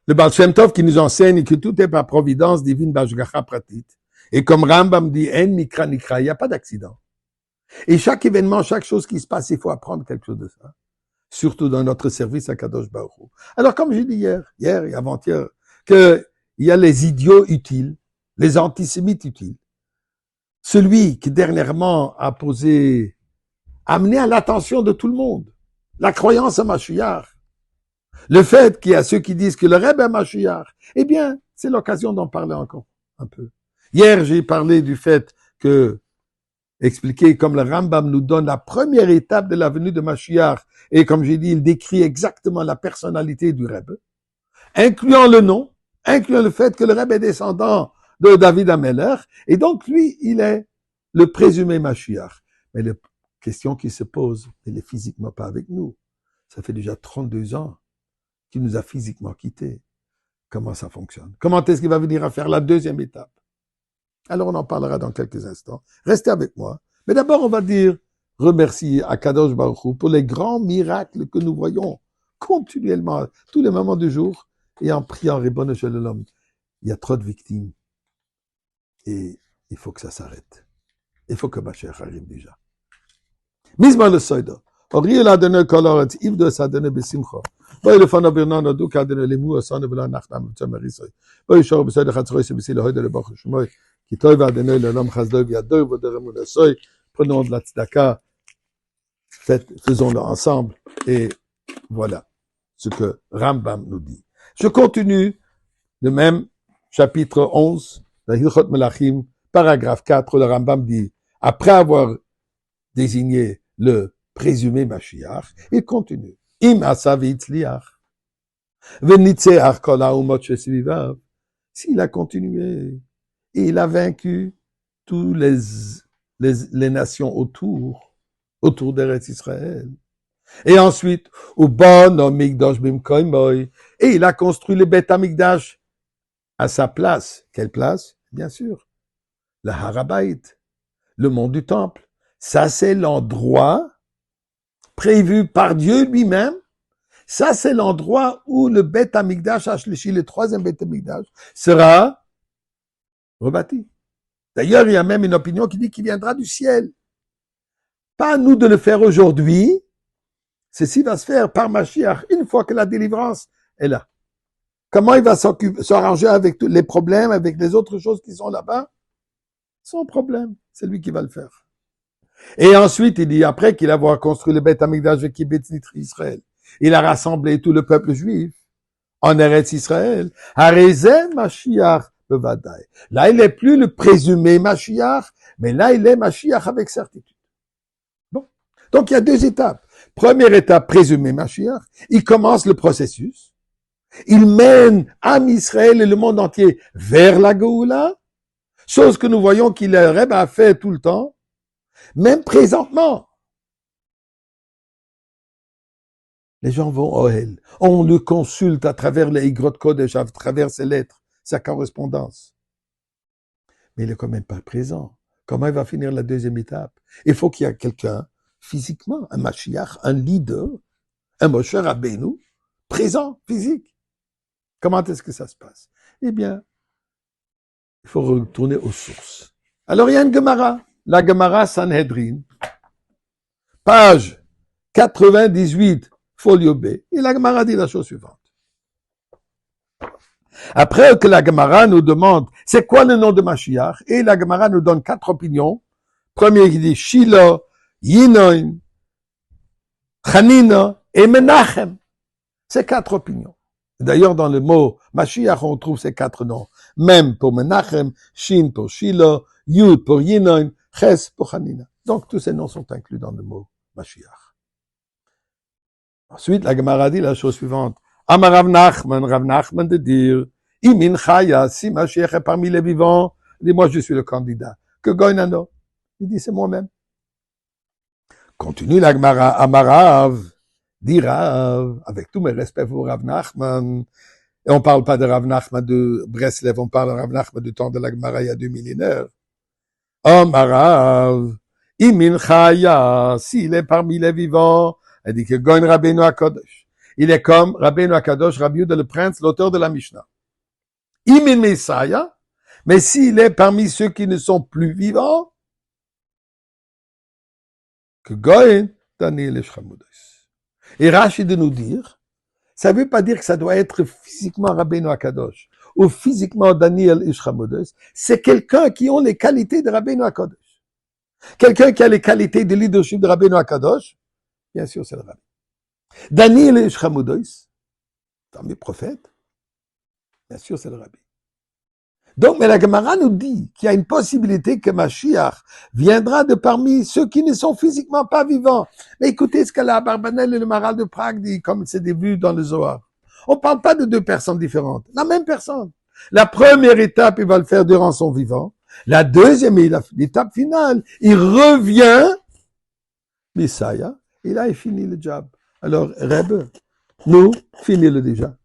Le Baal Shem Tov qui nous enseigne que tout est par providence divine, b'ashgacha pratit. Et comme Rambam dit, en mikra nikra, il n'y a pas d'accident. Et chaque événement, chaque chose qui se passe, il faut apprendre quelque chose de ça. Surtout dans notre service à Kadosh Baruch Hu. Alors, comme j'ai dit hier et avant-hier, qu'il y a les idiots utiles, les antisémites utiles. Celui qui dernièrement a amené à l'attention de tout le monde, la croyance à Mashiach. Le fait qu'il y a ceux qui disent que le Rebbe est Mashiach, eh bien, c'est l'occasion d'en parler encore un peu. Hier, j'ai parlé du fait que, expliqué comme le Rambam nous donne la première étape de la venue de Mashiach, et comme j'ai dit, il décrit exactement la personnalité du Rebbe, incluant le nom, incluant le fait que le Rebbe est descendant de David Ameller, et donc lui, il est le présumé Mashiach. Mais la question qui se pose, il n'est physiquement pas avec nous. Ça fait déjà 32 ans qu'il nous a physiquement quittés. Comment ça fonctionne? Comment est-ce qu'il va venir à faire la deuxième étape? Alors on en parlera dans quelques instants. Restez avec moi. Mais d'abord, on va dire remercier à Kadosh Baruch Hu pour les grands miracles que nous voyons continuellement, à tous les moments du jour, et en priant Ribono Shel Olam. Il y a trop de victimes. Et il faut que ça s'arrête. Il faut que Mashiach arrive déjà. Mizman le Soida. Ori el Adonai kol haaretz, ivdos Adonai besimcha. Boi lefanav birnan aduk Adonai lemu asanu v'lo nachtam v'tzom erisoi. Boi yishor b'soida chatzroi sebisi lehoida lebach shemoi. Ki tov Adonai l'olam chazdoi v'yadoi v'odorem u'nasoi. Prenons de la tzedaka. Faisons-le ensemble. Et voilà ce que Rambam nous dit. Je continue le même chapitre 11, la Hilchot Melachim, paragraphe 4, le Rambam dit, après avoir désigné le présumé Mashiach, il continue. Im asa v'itzliach, v'nitzeach kol ha'umot shesvivav. S'il a continué, et il a vaincu tous les nations autour d'Eretz Israël. Et ensuite, Ubon Migdash bimkoimoy, et il a construit le Beth Amikdash à sa place. Quelle place? Bien sûr, le Harabait, le mont du Temple. Ça, c'est l'endroit prévu par Dieu lui-même. Ça, c'est l'endroit où le Beth Amikdash, le troisième Beth Amikdash, sera rebâti. D'ailleurs, il y a même une opinion qui dit qu'il viendra du ciel. Pas à nous de le faire aujourd'hui. Ceci va se faire par Mashiach, une fois que la délivrance est là. Comment il va s'arranger avec tous les problèmes, avec les autres choses qui sont là-bas? Son problème, c'est lui qui va le faire. Et ensuite, il dit, après qu'il a construit le Beth Amikdash de Kibbutz Nitri Israël, il a rassemblé tout le peuple juif en Eretz Israël. Harezeh Mashiach bevadai. Là, il n'est plus le présumé Mashiach, mais là, il est Mashiach avec certitude. Bon. Donc, il y a deux étapes. Première étape, présumé Mashiach. Il commence le processus. Il mène Am Israël et le monde entier vers la Géoula. Chose que nous voyons qu'il a fait tout le temps. Même présentement. Les gens vont au Ohel. On le consulte à travers les Igrot Kodesh, à travers ses lettres, sa correspondance. Mais il est quand même pas présent. Comment il va finir la deuxième étape? Il faut qu'il y ait quelqu'un, physiquement, un Mashiach, un leader, un Moshe Rabbeinu, présent, physique. Comment est-ce que ça se passe? Eh bien, il faut retourner aux sources. Alors, il y a une Gemara, la Gemara Sanhedrin, page 98, folio B, et la Gemara dit la chose suivante. Après que la Gemara nous demande c'est quoi le nom de Mashiach, et la Gemara nous donne 4 opinions. Premier qui dit Shilo, Yinoin, Chanina et Menachem. C'est 4 opinions. D'ailleurs, dans le mot Mashiach, on trouve ces 4 noms. Mem pour Menachem, Shin pour Shilo, Yud pour Yinoin, Ches pour Chanina. Donc, tous ces noms sont inclus dans le mot Mashiach. Ensuite, la Gemara dit la chose suivante. Amar Rav Nachman de dire, Imin Chaya, si Mashiach est parmi les vivants, il dit, moi je suis le candidat. Que Goynano? Il dit, c'est moi-même. Continue la Gemara, Amarav, dit Rav, avec tous mes respects pour Rav Nachman, et on parle pas de Rav Nachman de Breslev, on parle de Rav Nachman du temps de la Gemara il y a 2 millénaires. Amarav, Imin Chaya, s'il est parmi les vivants, elle dit que Goyn Rabbeinu HaKodesh. il est comme Rabbeinu Akadosh, Rabbi Yehuda le prince, l'auteur de la Mishnah. Imin Messiah, mais s'il est parmi ceux qui ne sont plus vivants, que Goyen, Daniel Eshchamodos. Et Rashi de nous dire, ça ne veut pas dire que ça doit être physiquement Rabbeinu Akadosh ou physiquement Daniel Eshchamodos. C'est quelqu'un qui a les qualités de Rabbeinu Akadosh. Quelqu'un qui a les qualités de leadership de Rabbeinu Akadosh, bien sûr, c'est le Rabbi. Daniel Eshchamodos, parmi les prophètes, bien sûr, c'est le Rabbi. Donc, mais la Gemara nous dit qu'il y a une possibilité que Mashiach viendra de parmi ceux qui ne sont physiquement pas vivants. Mais écoutez ce que la Barbanel et le Maral de Prague dit, comme c'est vu dans le Zohar. On ne parle pas de deux personnes différentes. La même personne. La première étape, il va le faire durant son vivant. La deuxième étape finale, il revient, Messiah, et là, il finit le job. Alors, Rebbe, nous, finis-le déjà.